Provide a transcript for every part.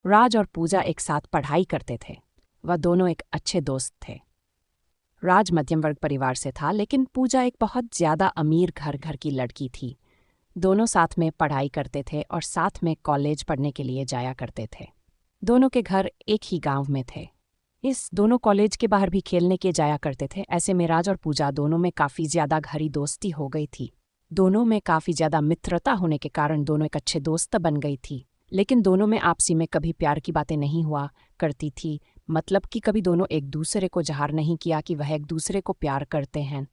राज और पूजा एक साथ पढ़ाई करते थे। वह दोनों एक अच्छे दोस्त थे। राज मध्यम वर्ग परिवार से था, लेकिन पूजा एक बहुत ज्यादा अमीर घर की लड़की थी। दोनों साथ में पढ़ाई करते थे और साथ में कॉलेज पढ़ने के लिए जाया करते थे। दोनों के घर एक ही गांव में थे। इस दोनों कॉलेज के बाहर भी खेलने के जाया करते थे। ऐसे में राज और पूजा दोनों में काफ़ी ज़्यादा गहरी दोस्ती हो गई थी। दोनों में काफ़ी ज़्यादा मित्रता होने के कारण दोनों एक अच्छे दोस्त बन गई थी। लेकिन दोनों में आपसी में कभी प्यार की बातें नहीं हुआ करती थी। मतलब कि कभी दोनों एक दूसरे को ज़ाहिर नहीं किया कि वह एक दूसरे को प्यार करते हैं।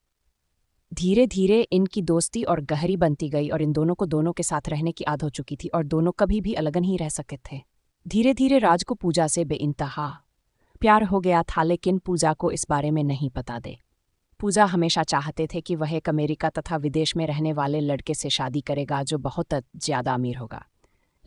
धीरे धीरे इनकी दोस्ती और गहरी बनती गई और इन दोनों को दोनों के साथ रहने की आदत हो चुकी थी और दोनों कभी भी अलग नहीं रह सके थे। धीरे धीरे राज को पूजा से बेइंतहा प्यार हो गया था, लेकिन पूजा को इस बारे में नहीं पता दे। पूजा हमेशा चाहते थे कि वह एक अमेरिका तथा विदेश में रहने वाले लड़के से शादी करेगा जो बहुत ज़्यादा अमीर होगा।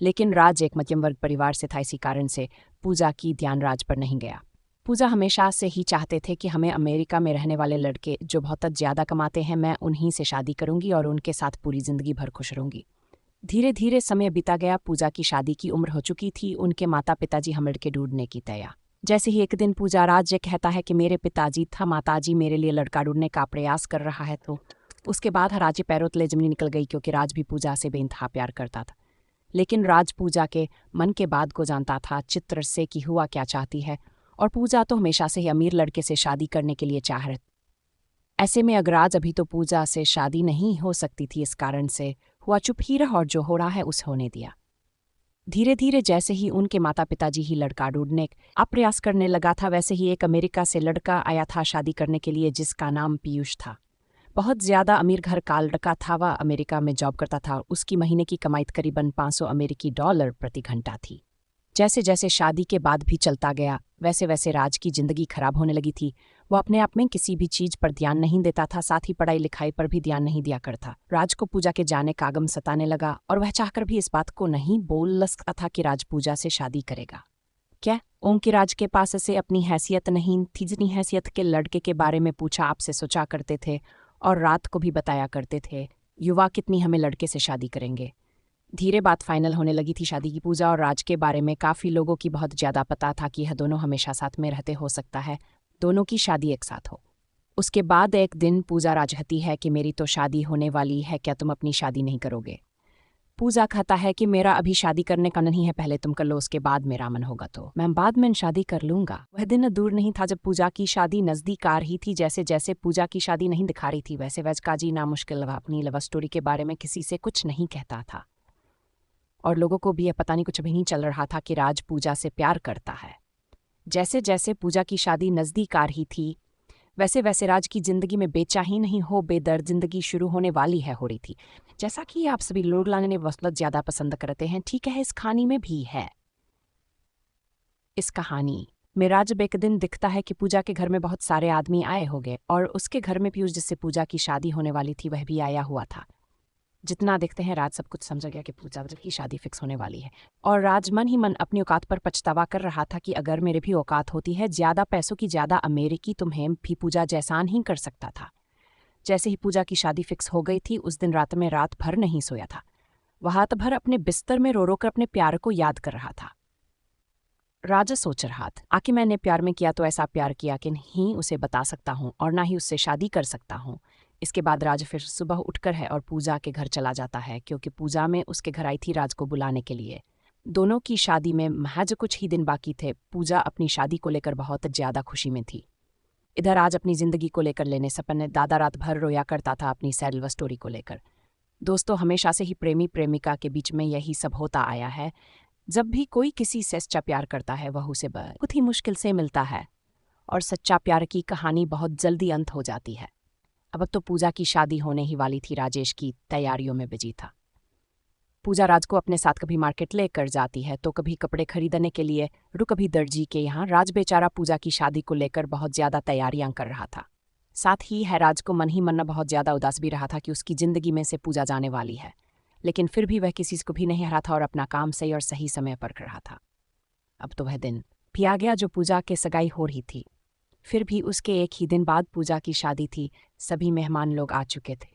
लेकिन राज एक मध्यम वर्ग परिवार से था, इसी कारण से पूजा की ध्यान राज पर नहीं गया। पूजा हमेशा से ही चाहते थे कि हमें अमेरिका में रहने वाले लड़के जो बहुत ज़्यादा कमाते हैं, मैं उन्हीं से शादी करूंगी और उनके साथ पूरी ज़िंदगी भर खुश रहूंगी। धीरे धीरे समय बीता गया। पूजा की शादी की उम्र हो चुकी थी। उनके माता पिताजी हम लड़के ढूंढने की तैयार। जैसे ही एक दिन पूजा राज ये कहता है कि मेरे पिताजी था माताजी मेरे लिए लड़का ढूंढने का प्रयास कर रहा है, तो उसके बाद राज पैरों तले जमीन निकल गई, क्योंकि राज भी पूजा से बेइंतहा प्यार करता था। लेकिन राज पूजा के मन के बात को जानता था, चित्र से कि हुआ क्या चाहती है, और पूजा तो हमेशा से ही अमीर लड़के से शादी करने के लिए चाह रहे। ऐसे में अगर राज अभी तो पूजा से शादी नहीं हो सकती थी, इस कारण से हुआ चुप ही रहा और जो हो रहा है उसे होने दिया। धीरे धीरे जैसे ही उनके माता पिताजी ही लड़का ढूंढने का प्रयास करने लगा था, वैसे ही एक अमेरिका से लड़का आया था शादी करने के लिए, जिसका नाम पीयूष था। बहुत ज़्यादा अमीर घर का लड़का था। वह अमेरिका में जॉब करता था। उसकी महीने की कमाई करीबन $500 प्रति घंटा थी। जैसे जैसे शादी के बाद भी चलता गया, वैसे वैसे राज की जिंदगी खराब होने लगी थी। वो अपने आप में किसी भी चीज पर ध्यान नहीं देता था, साथ ही पढ़ाई लिखाई पर भी ध्यान नहीं दिया करता। राज को पूजा के जाने का गम सताने लगा और वह चाहकर भी इस बात को नहीं बोल सकता था कि राज पूजा से शादी करेगा। क्या ओंकी राज के पास ऐसे अपनी हैसियत नहीं थी जितनी हैसियत के लड़के के बारे में पूछा आपसे सोचा करते थे और रात को भी बताया करते थे, युवा कितनी हमें लड़के से शादी करेंगे। धीरे बात फाइनल होने लगी थी शादी की। पूजा और राज के बारे में काफ़ी लोगों की बहुत ज़्यादा पता था कि यह दोनों हमेशा साथ में रहते, हो सकता है दोनों की शादी एक साथ हो। उसके बाद एक दिन पूजा राज कहती है कि मेरी तो शादी होने वाली है, क्या तुम अपनी शादी नहीं करोगे? पूजा कहता है कि मेरा अभी शादी करने का नहीं है, पहले तुम कर लो, उसके बाद मेरा मन होगा तो मैं बाद में शादी कर लूंगा। वह दिन दूर नहीं था जब पूजा की शादी नज़दीक आ रही थी। जैसे जैसे पूजा की शादी नहीं दिखा रही थी, वैसे वैज का जीना मुश्किल। वह अपनी लव स्टोरी के बारे में किसी से कुछ नहीं कहता था और लोगों को भी यह पता नहीं, कुछ भी नहीं चल रहा था कि राज पूजा से प्यार करता है। जैसे जैसे पूजा की शादी नज़दीक आ रही थी, वैसे वैसे राज की जिंदगी में बेचैनी नहीं हो बेदर्द जिंदगी शुरू होने वाली है हो रही थी। जैसा कि आप सभी लोग लाने वसलत ज़्यादा पसंद करते हैं, ठीक है, इस कहानी में भी है। इस कहानी में राज एक दिन दिखता है कि पूजा के घर में बहुत सारे आदमी आए हो गए और उसके घर में पीयूष, जिससे पूजा की शादी होने वाली थी, वह भी आया हुआ था। जितना देखते हैं राज सब कुछ समझ गया कि पूजा की शादी फिक्स होने वाली है, और राज मन ही मन अपनी औकात पर पछतावा कर रहा था कि अगर मेरे भी औकात होती है ज़्यादा पैसों की, ज़्यादा अमेरिकी, तुम्हें भी पूजा जैसा नहीं कर सकता था। जैसे ही पूजा की शादी फिक्स हो गई थी, उस दिन रात में रात भर नहीं सोया था। वह रात भर अपने बिस्तर में रो रो कर अपने प्यार को याद कर रहा था। राजा सोच रहा था, आखिर मैंने प्यार में किया तो ऐसा प्यार किया कि नहीं उसे बता सकता हूँ और ना ही उससे शादी कर सकता हूँ। इसके बाद राज फिर सुबह उठकर है और पूजा के घर चला जाता है, क्योंकि पूजा में उसके घर आई थी राज को बुलाने के लिए। दोनों की शादी में महज कुछ ही दिन बाकी थे। पूजा अपनी शादी को लेकर बहुत ज़्यादा खुशी में थी। इधर आज अपनी ज़िंदगी को लेकर लेने सपने दादा रात भर रोया करता था अपनी सैड लव स्टोरी को लेकर। दोस्तों, हमेशा से ही प्रेमी प्रेमिका के बीच में यही सब होता आया है। जब भी कोई किसी से सच्चा प्यार करता है, वह उसे बहुत ही मुश्किल से मिलता है और सच्चा प्यार की कहानी बहुत जल्दी अंत हो जाती है। अब तो पूजा की शादी होने ही वाली थी। राजेश की तैयारियों में बिजी था। पूजा राज को अपने साथ कभी मार्केट लेकर जाती है तो कभी कपड़े खरीदने के लिए कभी दर्जी के यहाँ। राज बेचारा पूजा की शादी को लेकर बहुत ज़्यादा तैयारियां कर रहा था। साथ ही है राज को मन ही मन बहुत ज़्यादा उदास भी रहा था कि उसकी ज़िंदगी में से पूजा जाने वाली है, लेकिन फिर भी वह किसी को भी नहीं हरा था और अपना काम सही और सही समय पर कर रहा था। अब तो वह दिन भी आ गया जो पूजा के सगाई हो रही थी। फिर भी उसके एक ही दिन बाद पूजा की शादी थी। सभी मेहमान लोग आ चुके थे।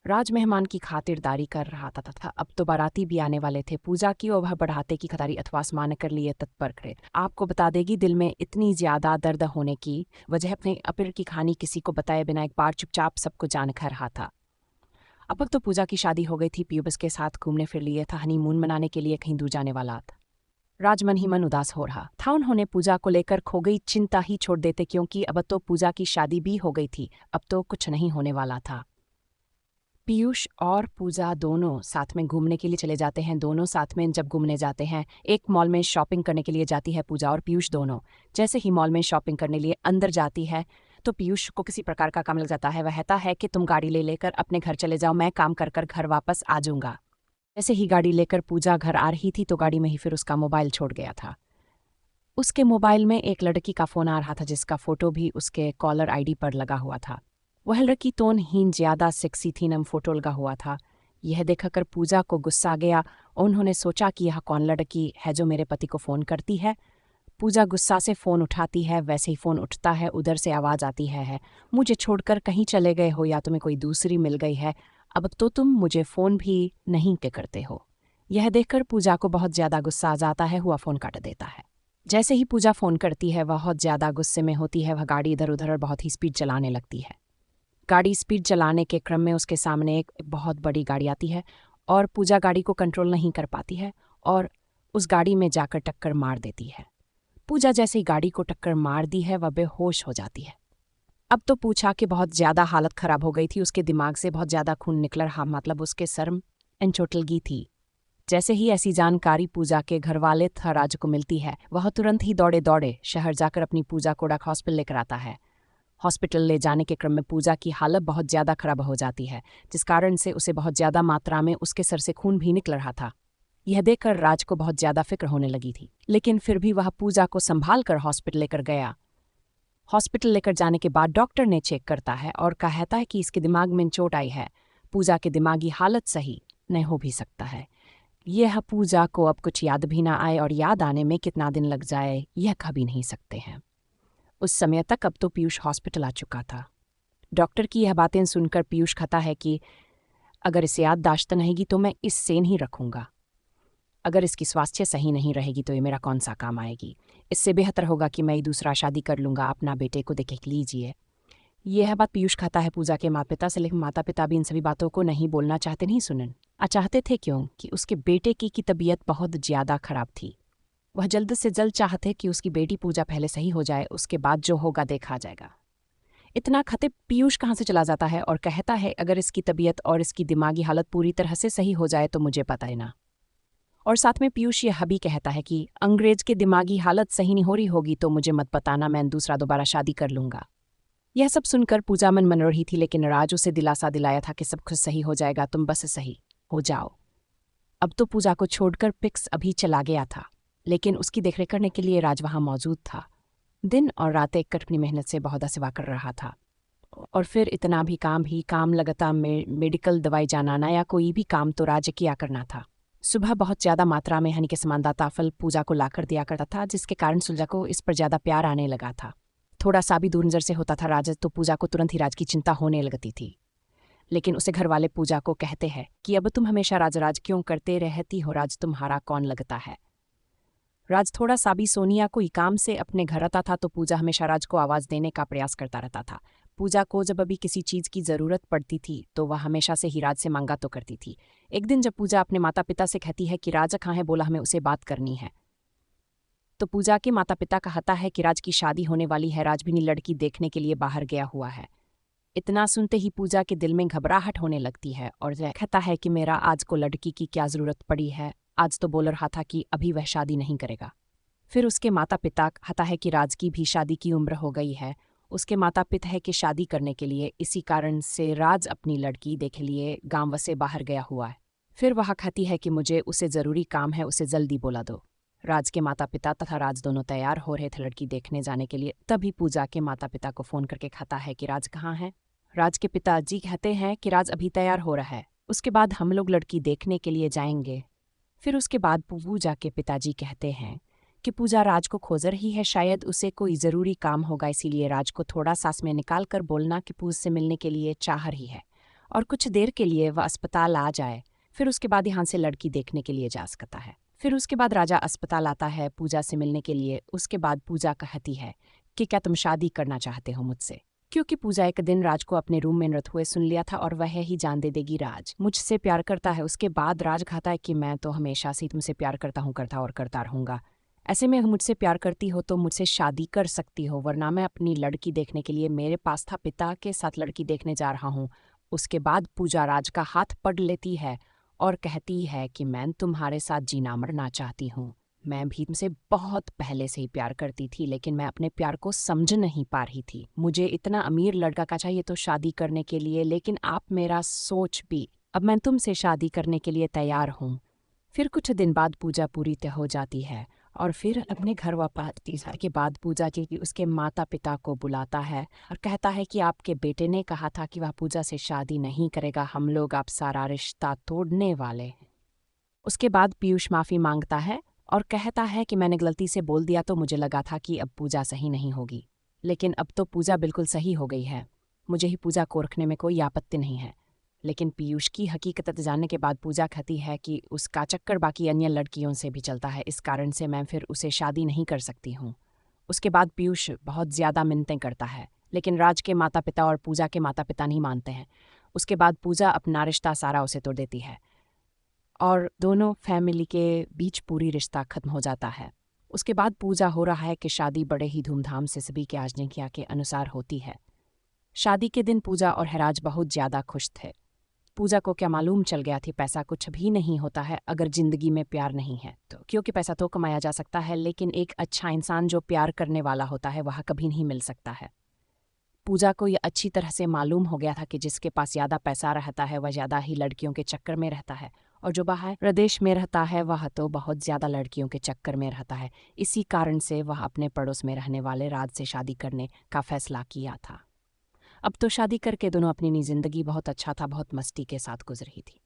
राज मेहमान की खातिरदारी कर रहा था तथा अब तो बाराती भी आने वाले थे। पूजा की ओर वह बढ़ाते की खतारी अथवा आसमान कर लिए तत्पर खड़े। आपको बता देगी, दिल में इतनी ज्यादा दर्द होने की वजह अपने अपिर की कहानी किसी को बताए बिना एक बार चुपचाप सबको जान कर रहा था। अब तो पूजा की शादी हो गई थी। पीयूष के साथ घूमने फिर लिए था, हनीमून मनाने के लिए कहीं दूर जाने वाला था। राज मन ही मन उदास हो रहा था। उन्होंने पूजा को लेकर खो गई चिंता ही छोड़ देते, क्योंकि अब तो पूजा की शादी भी हो गई थी। अब तो कुछ नहीं होने वाला था। पीयूष और पूजा दोनों साथ में घूमने के लिए चले जाते हैं। दोनों साथ में जब घूमने जाते हैं, एक मॉल में शॉपिंग करने के लिए जाती है पूजा और पीयूष दोनों। जैसे ही मॉल में शॉपिंग करने लिए अंदर जाती है तो पीयूष को किसी प्रकार का काम लग जाता है। वह कहता है कि तुम गाड़ी ले लेकर अपने घर चले जाओ, मैं काम कर कर घर वापस आ जाऊंगा। जैसे ही गाड़ी लेकर पूजा घर आ रही थी तो गाड़ी में ही फिर उसका मोबाइल छोड़ गया था। उसके मोबाइल में एक लड़की का फोन आ रहा था जिसका फोटो भी उसके कॉलर आईडी पर लगा हुआ था। वह लड़की टोनहीन ज्यादा सेक्सी थी, नम फोटो लगा हुआ था। यह देखकर पूजा को गुस्सा आ गया। उन्होंने सोचा कि यह कौन लड़की है जो मेरे पति को फोन करती है। पूजा गुस्सा से फोन उठाती है। वैसे ही फोन उठता है, उधर से आवाज आती है, मुझे छोड़कर कहीं चले गए हो या तुम्हें कोई दूसरी मिल गई है, अब तो तुम मुझे फोन भी नहीं के करते हो। यह देखकर पूजा को बहुत ज्यादा गुस्सा आ जाता है। हुआ फोन काट देता है। जैसे ही पूजा फोन करती है वह बहुत ज्यादा गुस्से में होती है। वह गाड़ी इधर उधर और बहुत ही स्पीड चलाने लगती है। गाड़ी स्पीड चलाने के क्रम में उसके सामने एक बहुत बड़ी गाड़ी आती है और पूजा गाड़ी को कंट्रोल नहीं कर पाती है और उस गाड़ी में जाकर टक्कर मार देती है। पूजा जैसे ही गाड़ी को टक्कर मार दी है वह बेहोश हो जाती है। अब तो पूछा कि बहुत ज्यादा हालत खराब हो गई थी। उसके दिमाग से बहुत ज्यादा खून निकल रहा, मतलब उसके सर में चोट लगी थी। जैसे ही ऐसी जानकारी पूजा के घर वाले थराज को मिलती है, वह तुरंत ही दौड़े दौड़े शहर जाकर अपनी पूजा को डाक हॉस्पिटल लेकर आता है। हॉस्पिटल ले जाने के क्रम में पूजा की हालत बहुत ज्यादा खराब हो जाती है, जिस कारण से उसे बहुत ज्यादा मात्रा में उसके सर से खून भी निकल रहा था। यह देखकर राज को बहुत ज्यादा फिक्र होने लगी थी, लेकिन फिर भी वह पूजा को संभाल कर हॉस्पिटल लेकर गया। हॉस्पिटल लेकर जाने के बाद डॉक्टर ने चेक करता है और कहता है कि इसके दिमाग में चोट आई है। पूजा की दिमागी हालत सही नहीं हो भी सकता है। यह पूजा को अब कुछ याद भी ना आए और याद आने में कितना दिन लग जाए यह कभी नहीं सकते हैं। उस समय तक अब तो पीयूष हॉस्पिटल आ चुका था। डॉक्टर की यह बातें सुनकर पीयूष कहता है कि अगर इसे याददाश्त रहेगी तो मैं इससे नहीं रखूंगा। अगर इसकी स्वास्थ्य सही नहीं रहेगी तो ये मेरा कौन सा काम आएगी। इससे बेहतर होगा कि मैं दूसरा शादी कर लूंगा, अपना बेटे को देख लीजिए। यह बात पीयूष खाता है पूजा के माता पिता से, लेकिन माता पिता भी इन सभी बातों को नहीं बोलना चाहते, नहीं सुनन चाहते थे। क्यों कि उसके बेटे की तबीयत बहुत ज्यादा खराब थी। वह जल्द से जल्द चाहते कि उसकी बेटी पूजा पहले सही हो जाए, उसके बाद जो होगा देखा जाएगा। इतना खते पीयूष कहाँ से चला जाता है और कहता है अगर इसकी तबीयत और इसकी दिमागी हालत पूरी तरह से सही हो जाए तो मुझे पता है ना। और साथ में पीयूष यह भी कहता है कि अंग्रेज की दिमागी हालत सही नहीं हो रही होगी तो मुझे मत बताना, मैं दूसरा दोबारा शादी कर लूंगा। यह सब सुनकर पूजा मन रही थी, लेकिन राज उसे दिलासा दिलाया था कि सब कुछ सही हो जाएगा, तुम बस सही हो जाओ। अब तो पूजा को छोड़कर पिक्स अभी चला गया था, लेकिन उसकी देखरेख करने के लिए राज वहां मौजूद था। दिन और रात एक अपनी मेहनत से बहुत सेवा कर रहा था। और फिर इतना भी काम लगातार मेडिकल दवाई जानाना या कोई भी काम तो राज किया करना था। सुबह बहुत ज्यादा मात्रा में हनी के समानदाता फल पूजा को लाकर दिया करता था, जिसके कारण सुलझा को इस पर ज्यादा प्यार आने लगा था। थोड़ा सा भी दूर नजर से होता था राज तो पूजा को तुरंत ही राज की चिंता होने लगती थी। लेकिन उसे घर वाले पूजा को कहते हैं कि अब तुम हमेशा राज क्यों करते रहती हो, राज तुम्हारा कौन लगता है। राज थोड़ा सा भी सोनिया कोई काम से अपने घर आता था तो पूजा हमेशा राज को आवाज देने का प्रयास करता रहता था। पूजा को जब अभी किसी चीज की जरूरत पड़ती थी तो वह हमेशा से ही राज से मांगा तो करती थी। एक दिन जब पूजा अपने माता पिता से कहती है कि राज कहाँ है, बोला हमें उसे बात करनी है, तो पूजा के माता पिता कहता है कि राज की शादी होने वाली है, राज भी लड़की देखने के लिए बाहर गया हुआ है। इतना सुनते ही पूजा के दिल में घबराहट होने लगती है और वह कहता है कि मेरा आज को लड़की की क्या जरूरत पड़ी है, आज तो बोल रहा था कि अभी वह शादी नहीं करेगा। फिर उसके माता पिता कहता है कि राज की भी शादी की उम्र हो गई है, उसके माता पिता है कि शादी करने के लिए, इसी कारण से राज अपनी लड़की देख लिए गांव से बाहर गया हुआ है। फिर वह कहती है कि मुझे उसे जरूरी काम है, उसे जल्दी बोला दो। राज के माता पिता तथा राज दोनों तैयार हो रहे थे लड़की देखने जाने के लिए। तभी पूजा के माता पिता को फोन करके कहता है कि राज कहाँ है। राज के पिताजी कहते हैं कि राज अभी तैयार हो रहा है, उसके बाद हम लोग लड़की देखने के लिए जाएंगे। फिर उसके बाद पूजा के पिताजी कहते हैं कि पूजा राज को खोज रही है, शायद उसे कोई ज़रूरी काम होगा, इसीलिए राज को थोड़ा सांस में निकाल कर बोलना कि पूज से मिलने के लिए चाह रही है। और कुछ देर के लिए वह अस्पताल आ जाए, फिर उसके बाद यहाँ से लड़की देखने के लिए जा सकता है। फिर उसके बाद राजा अस्पताल आता है पूजा से मिलने के लिए। उसके बाद पूजा कहती है कि क्या तुम शादी करना चाहते हो मुझसे, क्योंकि पूजा एक दिन राज को अपने रूम में नृत्य हुए सुन लिया था और वह ही जान दे देगी राज मुझसे प्यार करता है। उसके बाद राज कहता है कि मैं तो हमेशा से तुमसे प्यार करता हूँ, करता और करता रहूंगा। ऐसे में मुझसे प्यार करती हो तो मुझसे शादी कर सकती हो, वरना मैं अपनी लड़की देखने के लिए मेरे पास था पिता के साथ लड़की देखने जा रहा हूँ। उसके बाद पूजा राज का हाथ पकड़ लेती है और कहती है कि मैं तुम्हारे साथ जीना मरना चाहती हूँ। मैं भी तुमसे बहुत पहले से ही प्यार करती थी, लेकिन मैं अपने प्यार को समझ नहीं पा रही थी। मुझे इतना अमीर लड़का का चाहिए तो शादी करने के लिए, लेकिन आप मेरा सोच भी। अब मैं तुमसे शादी करने के लिए तैयार हूँ। फिर कुछ दिन बाद पूजा पूरी तय हो जाती है और फिर अपने घर वापस 30 साल के बाद पूजा जी उसके माता पिता को बुलाता है और कहता है कि आपके बेटे ने कहा था कि वह पूजा से शादी नहीं करेगा, हम लोग आप सारा रिश्ता तोड़ने वाले हैं। उसके बाद पीयूष माफ़ी मांगता है और कहता है कि मैंने गलती से बोल दिया, तो मुझे लगा था कि अब पूजा सही नहीं होगी, लेकिन अब तो पूजा बिल्कुल सही हो गई है। मुझे ही पूजा को रखने में कोई आपत्ति नहीं है। लेकिन पीयूष की हकीकत जानने के बाद पूजा कहती है कि उसका चक्कर बाकी अन्य लड़कियों से भी चलता है, इस कारण से मैं फिर उसे शादी नहीं कर सकती हूँ। उसके बाद पीयूष बहुत ज़्यादा मिन्नतें करता है, लेकिन राज के माता पिता और पूजा के माता पिता नहीं मानते हैं। उसके बाद पूजा अपना रिश्ता सारा उसे तोड़ देती है और दोनों फैमिली के बीच पूरी रिश्ता खत्म हो जाता है। उसके बाद पूजा हो रहा है कि शादी बड़े ही धूमधाम से सभी के आज्ञा के अनुसार होती है। शादी के दिन पूजा और हैराज बहुत ज़्यादा खुश थे। पूजा को क्या मालूम चल गया थी पैसा कुछ भी नहीं होता है अगर जिंदगी में प्यार नहीं है तो, क्योंकि पैसा तो कमाया जा सकता है, लेकिन एक अच्छा इंसान जो प्यार करने वाला होता है वह कभी नहीं मिल सकता है। पूजा को यह अच्छी तरह से मालूम हो गया था कि जिसके पास ज़्यादा पैसा रहता है वह ज़्यादा ही लड़कियों के चक्कर में रहता है, और जो बाहर प्रदेश में रहता है वह तो बहुत ज़्यादा लड़कियों के चक्कर में रहता है। इसी कारण से वह अपने पड़ोस में रहने वाले राज से शादी करने का फैसला किया था। अब तो शादी करके दोनों अपनी ज़िंदगी बहुत अच्छा था, बहुत मस्ती के साथ गुजरी थी।